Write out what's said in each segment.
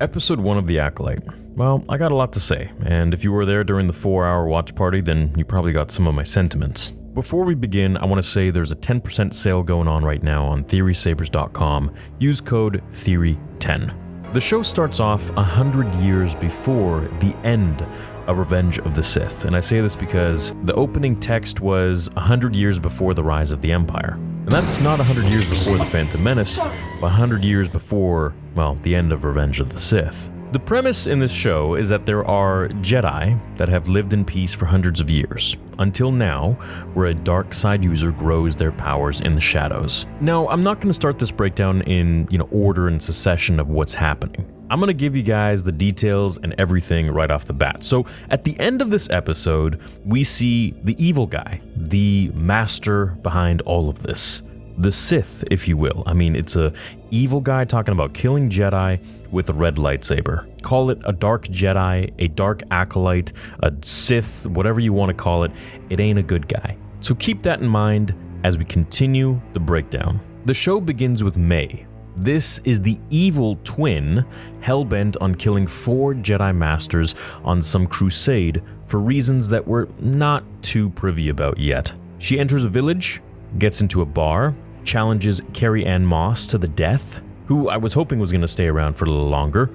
Episode 1 of The Acolyte. Well, I got a lot to say, and if you were there during the 4-hour watch party, then you probably got some of my sentiments. Before we begin, I want to say there's a 10% sale going on right now on TheorySabers.com. Use code THEORY10. The show starts off 100 years before the end of Revenge of the Sith, and I say this because the opening text was 100 years before the rise of the Empire. And that's not 100 years before the Phantom Menace, but 100 years before, well, the end of Revenge of the Sith. The premise in this show is that there are Jedi that have lived in peace for hundreds of years, until now, where a dark side user grows their powers in the shadows. Now, I'm not going to start this breakdown in, order and succession of what's happening. I'm going to give you guys the details and everything right off the bat. So, at the end of this episode, we see the evil guy, the master behind all of this. The Sith, if you will. I mean, it's a evil guy talking about killing Jedi with a red lightsaber. Call it a dark Jedi, a dark Acolyte, a Sith, whatever you want to call it. It ain't a good guy. So keep that in mind as we continue the breakdown. The show begins with May. This is the evil twin, hell-bent on killing 4 Jedi Masters on some crusade for reasons that we're not too privy about yet. She enters a village, gets into a bar, challenges Carrie Ann Moss to the death, who I was hoping was going to stay around for a little longer,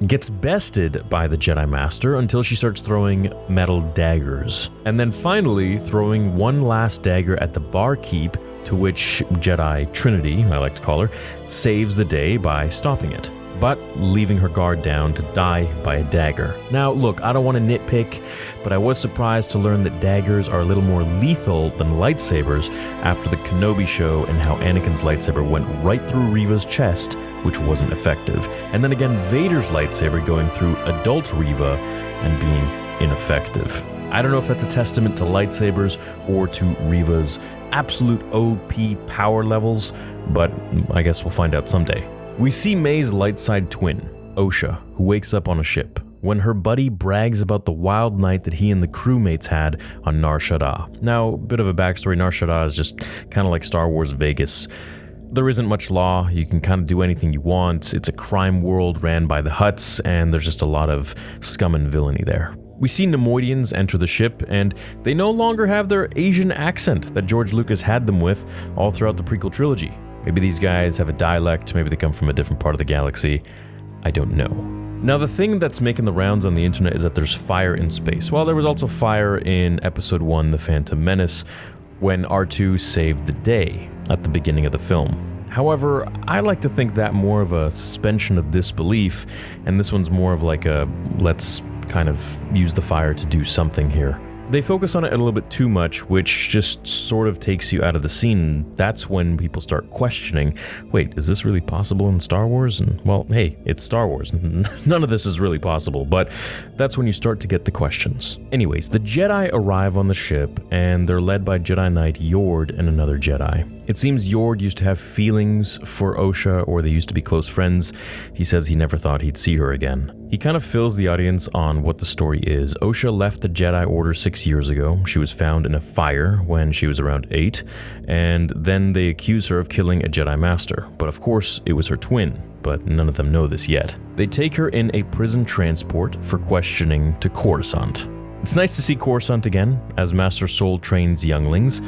gets bested by the Jedi Master until she starts throwing metal daggers, and then finally throwing one last dagger at the barkeep, to which Jedi Trinity, I like to call her, saves the day by stopping it, but leaving her guard down to die by a dagger. Now look, I don't want to nitpick, but I was surprised to learn that daggers are a little more lethal than lightsabers after the Kenobi show and how Anakin's lightsaber went right through Reva's chest, which wasn't effective. And then again, Vader's lightsaber going through adult Reva and being ineffective. I don't know if that's a testament to lightsabers or to Reva's absolute OP power levels, but I guess we'll find out someday. We see May's light side twin, Osha, who wakes up on a ship when her buddy brags about the wild night that he and the crewmates had on Nar Shaddaa. Now, a bit of a backstory, Nar Shaddaa is just kind of like Star Wars Vegas. There isn't much law, you can kind of do anything you want, it's a crime world ran by the Hutts, and there's just a lot of scum and villainy there. We see Nemoidians enter the ship, and they no longer have their Asian accent that George Lucas had them with all throughout the prequel trilogy. Maybe these guys have a dialect, maybe they come from a different part of the galaxy. I don't know. Now, the thing that's making the rounds on the internet is that there's fire in space. Well, there was also fire in Episode 1, The Phantom Menace, when R2 saved the day at the beginning of the film. However, I like to think that more of a suspension of disbelief, and this one's more of like a let's kind of use the fire to do something here. They focus on it a little bit too much, which just sort of takes you out of the scene. That's when people start questioning, wait, is this really possible in Star Wars? And well, hey, it's Star Wars. None of this is really possible, but that's when you start to get the questions. Anyways, the Jedi arrive on the ship, and they're led by Jedi Knight Yord and another Jedi. It seems Yord used to have feelings for Osha, or they used to be close friends. He says he never thought he'd see her again. He kind of fills the audience on what the story is. Osha left the Jedi Order 6 years ago. She was found in a fire when she was around 8, and then they accuse her of killing a Jedi Master. But of course, it was her twin, but none of them know this yet. They take her in a prison transport for questioning to Coruscant. It's nice to see Coruscant again, as Master Sol trains younglings.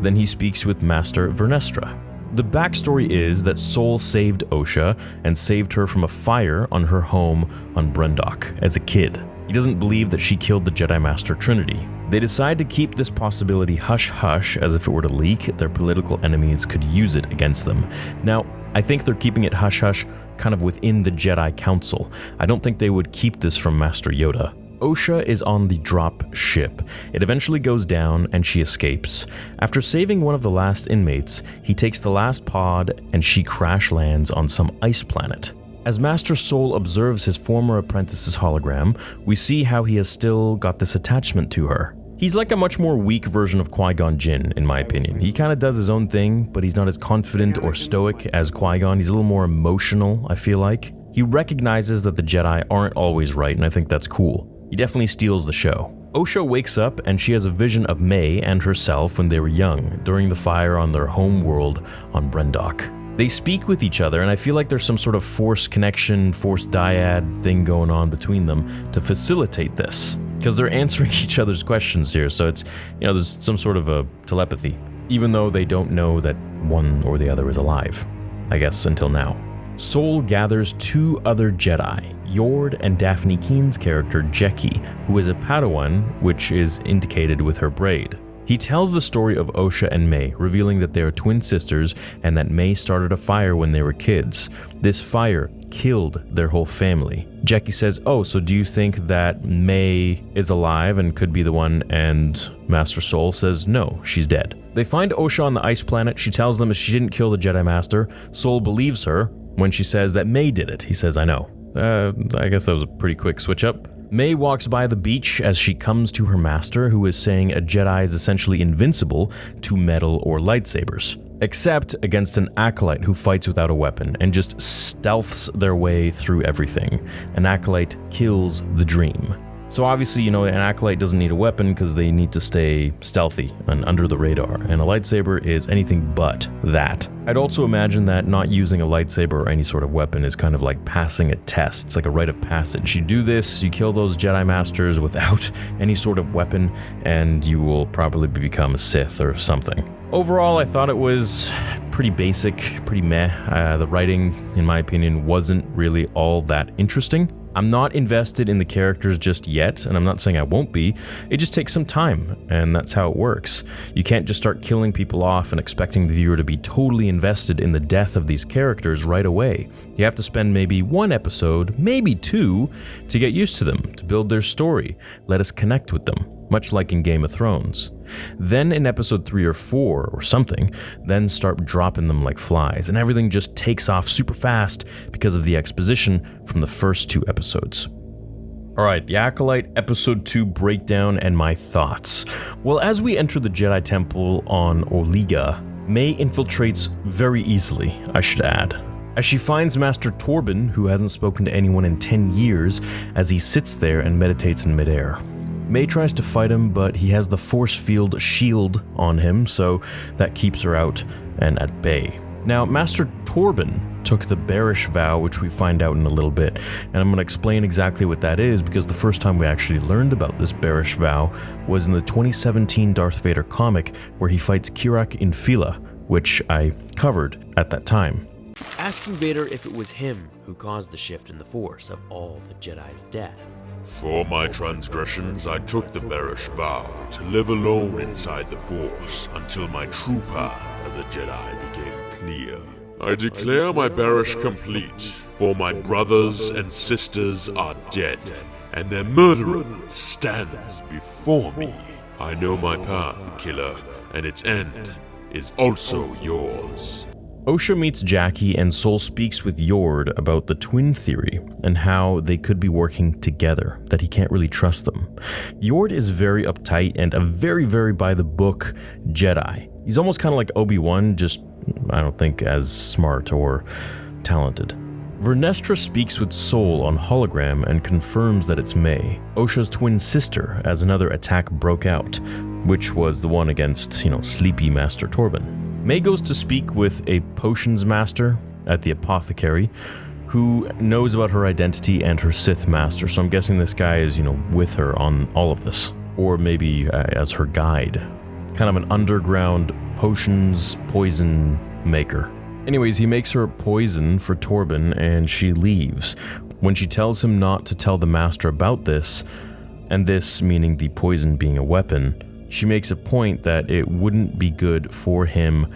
Then he speaks with Master Vernestra. The backstory is that Sol saved Osha and saved her from a fire on her home on Brendok as a kid. He doesn't believe that she killed the Jedi Master Trinity. They decide to keep this possibility hush-hush, as if it were to leak, their political enemies could use it against them. Now, I think they're keeping it hush-hush kind of within the Jedi Council. I don't think they would keep this from Master Yoda. Osha is on the drop ship. It eventually goes down and she escapes. After saving one of the last inmates, he takes the last pod and she crash lands on some ice planet. As Master Sol observes his former apprentice's hologram, we see how he has still got this attachment to her. He's like a much more weak version of Qui-Gon Jinn, in my opinion. He kind of does his own thing, but he's not as confident or stoic as Qui-Gon. He's a little more emotional, I feel like. He recognizes that the Jedi aren't always right, and I think that's cool. He definitely steals the show. Osha wakes up and she has a vision of May and herself when they were young, during the fire on their home world on Brendok. They speak with each other, and I feel like there's some sort of force connection, force dyad thing going on between them to facilitate this. Because they're answering each other's questions here, so it's, there's some sort of a telepathy. Even though they don't know that one or the other is alive. I guess until now. Sol gathers 2 other Jedi, Yord and Daphne Keen's character Jeki, who is a Padawan, which is indicated with her braid. He tells the story of Osha and May, revealing that they are twin sisters and that May started a fire when they were kids. This fire killed their whole family. Jeki says, "Oh, so do you think that May is alive and could be the one?" And Master Sol says, "No, she's dead." They find Osha on the ice planet. She tells them that she didn't kill the Jedi Master. Sol believes her when she says that May did it. He says, "I know." I guess that was a pretty quick switch up. May walks by the beach as she comes to her master, who is saying a Jedi is essentially invincible to metal or lightsabers, except against an Acolyte who fights without a weapon and just stealths their way through everything. An Acolyte kills the dream. So obviously, an Acolyte doesn't need a weapon because they need to stay stealthy and under the radar, and a lightsaber is anything but that. I'd also imagine that not using a lightsaber or any sort of weapon is kind of like passing a test. It's like a rite of passage. You do this, you kill those Jedi Masters without any sort of weapon, and you will probably become a Sith or something. Overall, I thought it was pretty basic, pretty meh. The writing, in my opinion, wasn't really all that interesting. I'm not invested in the characters just yet, and I'm not saying I won't be. It just takes some time, and that's how it works. You can't just start killing people off and expecting the viewer to be totally invested in the death of these characters right away. You have to spend maybe 1 episode, maybe 2, to get used to them, to build their story, let us connect with them, much like in Game of Thrones. Then in episode 3 or 4 or something, then start dropping them like flies, and everything just takes off super fast because of the exposition from the first 2 episodes. Alright, the Acolyte episode 2 breakdown and my thoughts. Well, as we enter the Jedi Temple on Oliga, May infiltrates very easily, I should add, as she finds Master Torbin, who hasn't spoken to anyone in 10 years, as he sits there and meditates in midair. May tries to fight him, but he has the force field shield on him, so that keeps her out and at bay. Now, Master Torbin took the bearish vow, which we find out in a little bit, and I'm going to explain exactly what that is, because the first time we actually learned about this bearish vow was in the 2017 Darth Vader comic, where he fights Kirak in Fila, which I covered at that time. Asking Vader if it was him who caused the shift in the Force of all the Jedi's death. For my transgressions, I took the bearish vow to live alone inside the Force until my true path as a Jedi became clear. I declare my bearish complete, for my brothers and sisters are dead, and their murderer stands before me. I know my path, killer, and its end is also yours. Osha meets Jackie, and Sol speaks with Yord about the twin theory and how they could be working together, that he can't really trust them. Yord is very uptight and a very, very by-the-book Jedi. He's almost kind of like Obi-Wan, just, I don't think, as smart or talented. Vernestra speaks with Sol on hologram and confirms that it's May, Osha's twin sister, as another attack broke out, which was the one against, sleepy Master Torbin. May goes to speak with a potions master at the apothecary who knows about her identity and her Sith master, so I'm guessing this guy is, with her on all of this. Or maybe as her guide. Kind of an underground potions poison maker. Anyways, he makes her poison for Torbin and she leaves. When she tells him not to tell the master about this, and this meaning the poison being a weapon, she makes a point that it wouldn't be good for him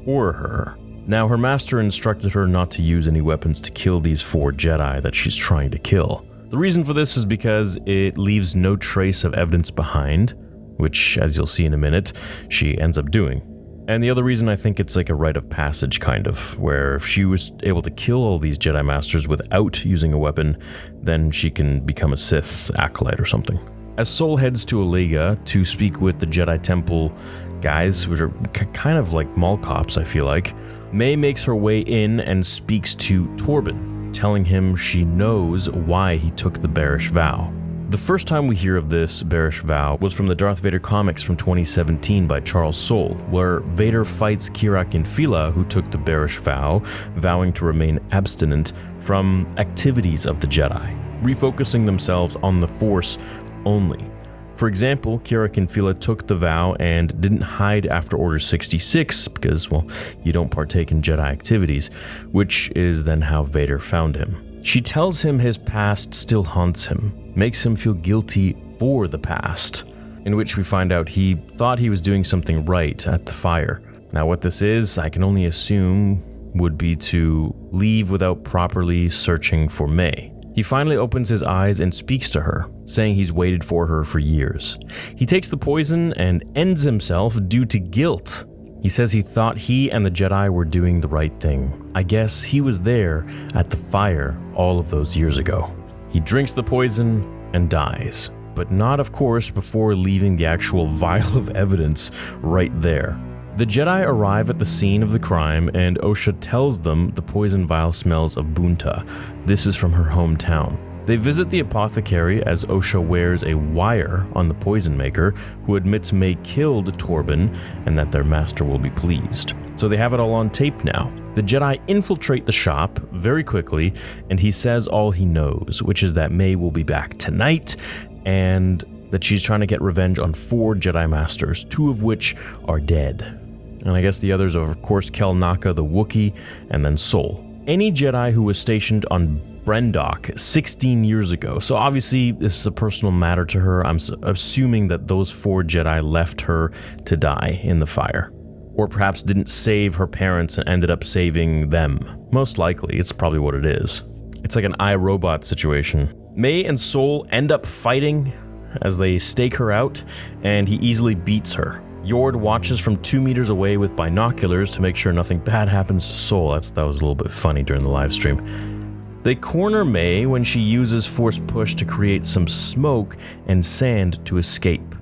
or her. Now, her master instructed her not to use any weapons to kill these 4 Jedi that she's trying to kill. The reason for this is because it leaves no trace of evidence behind, which, as you'll see in a minute, she ends up doing. And the other reason, I think it's like a rite of passage, kind of, where if she was able to kill all these Jedi Masters without using a weapon, then she can become a Sith Acolyte or something. As Sol heads to Oliga to speak with the Jedi Temple guys, which are kind of like mall cops, I feel like, May makes her way in and speaks to Torbin, telling him she knows why he took the bearish vow. The first time we hear of this bearish vow was from the Darth Vader comics from 2017 by Charles Soule, where Vader fights Kirak Infila, who took the bearish vow, vowing to remain abstinent from activities of the Jedi, refocusing themselves on the Force only. For example, Kirak Infila took the vow and didn't hide after Order 66 because, well, you don't partake in Jedi activities, which is then how Vader found him. She tells him his past still haunts him, makes him feel guilty for the past, in which we find out he thought he was doing something right at the fire. Now what this is, I can only assume, would be to leave without properly searching for May. He finally opens his eyes and speaks to her, saying he's waited for her for years. He takes the poison and ends himself due to guilt. He says he thought he and the Jedi were doing the right thing. I guess he was there at the fire all of those years ago. He drinks the poison and dies, but not, of course, before leaving the actual vial of evidence right there. The Jedi arrive at the scene of the crime, and Osha tells them the poison vial smells of Bunta. This is from her hometown. They visit the apothecary as Osha wears a wire on the poison maker, who admits May killed Torbin and that their master will be pleased. So they have it all on tape now. The Jedi infiltrate the shop very quickly, and he says all he knows, which is that May will be back tonight, and that she's trying to get revenge on 4 Jedi Masters, 2 of which are dead. And I guess the others are, of course, Kel Naka the Wookiee, and then Sol. Any Jedi who was stationed on Brendok 16 years ago. So obviously this is a personal matter to her. I'm assuming that those 4 Jedi left her to die in the fire. Or perhaps didn't save her parents and ended up saving them. Most likely, it's probably what it is. It's like an iRobot situation. May and Sol end up fighting as they stake her out, and he easily beats her. Yord watches from 2 meters away with binoculars to make sure nothing bad happens to Sol. That was a little bit funny during the live stream. They corner May when she uses force push to create some smoke and sand to escape.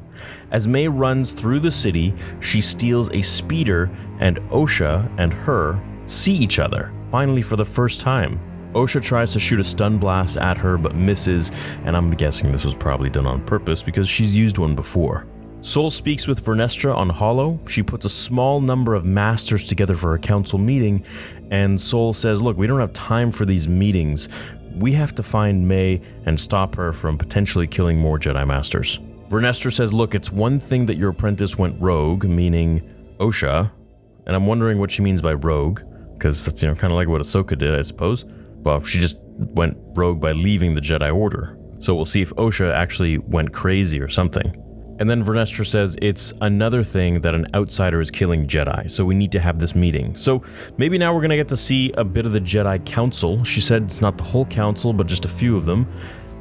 As May runs through the city, she steals a speeder, and Osha and her see each other, finally for the first time. Osha tries to shoot a stun blast at her but misses, and I'm guessing this was probably done on purpose because she's used one before. Sol speaks with Vernestra on Holo. She puts a small number of masters together for a council meeting, and Sol says, look, we don't have time for these meetings. We have to find May and stop her from potentially killing more Jedi Masters. Vernestra says, look, it's one thing that your apprentice went rogue, meaning Osha, and I'm wondering what she means by rogue, because that's, kind of like what Ahsoka did, I suppose. Well, she just went rogue by leaving the Jedi Order. So we'll see if Osha actually went crazy or something. And then Vernestra says it's another thing that an outsider is killing Jedi, so we need to have this meeting. So maybe now we're going to get to see a bit of the Jedi Council. She said it's not the whole council, but just a few of them.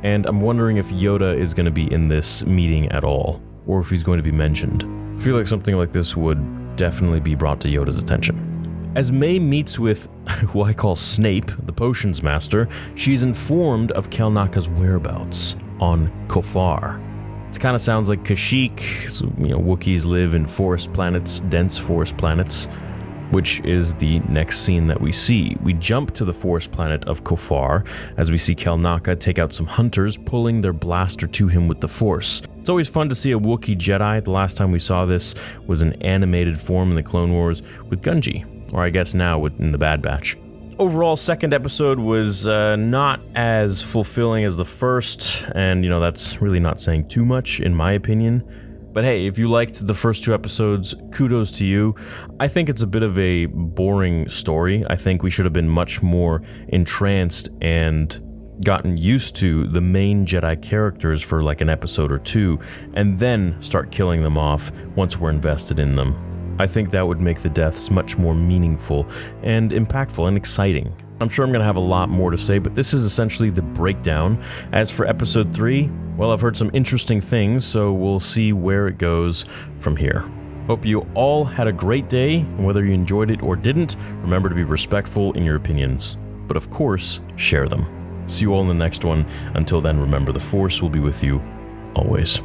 And I'm wondering if Yoda is going to be in this meeting at all, or if he's going to be mentioned. I feel like something like this would definitely be brought to Yoda's attention. As May meets with who I call Snape, the potions master, she's informed of Kel Naka's whereabouts on Kofar. It kind of sounds like Kashyyyk. So, Wookiees live in forest planets, dense forest planets, which is the next scene that we see. We jump to the forest planet of Kofar as we see Kel Naka take out some hunters, pulling their blaster to him with the Force. It's always fun to see a Wookiee Jedi. The last time we saw this was an animated form in the Clone Wars with Gungi, or I guess now in the Bad Batch. Overall, second episode was not as fulfilling as the first, and that's really not saying too much in my opinion. But hey, if you liked the first 2 episodes, kudos to you. I think it's a bit of a boring story. I think we should have been much more entranced and gotten used to the main Jedi characters for like an episode or 2, and then start killing them off once we're invested in them. I think that would make the deaths much more meaningful and impactful and exciting. I'm sure I'm going to have a lot more to say, but this is essentially the breakdown. As for episode 3, well, I've heard some interesting things, so we'll see where it goes from here. Hope you all had a great day, and whether you enjoyed it or didn't, remember to be respectful in your opinions. But of course, share them. See you all in the next one. Until then, remember the Force will be with you always.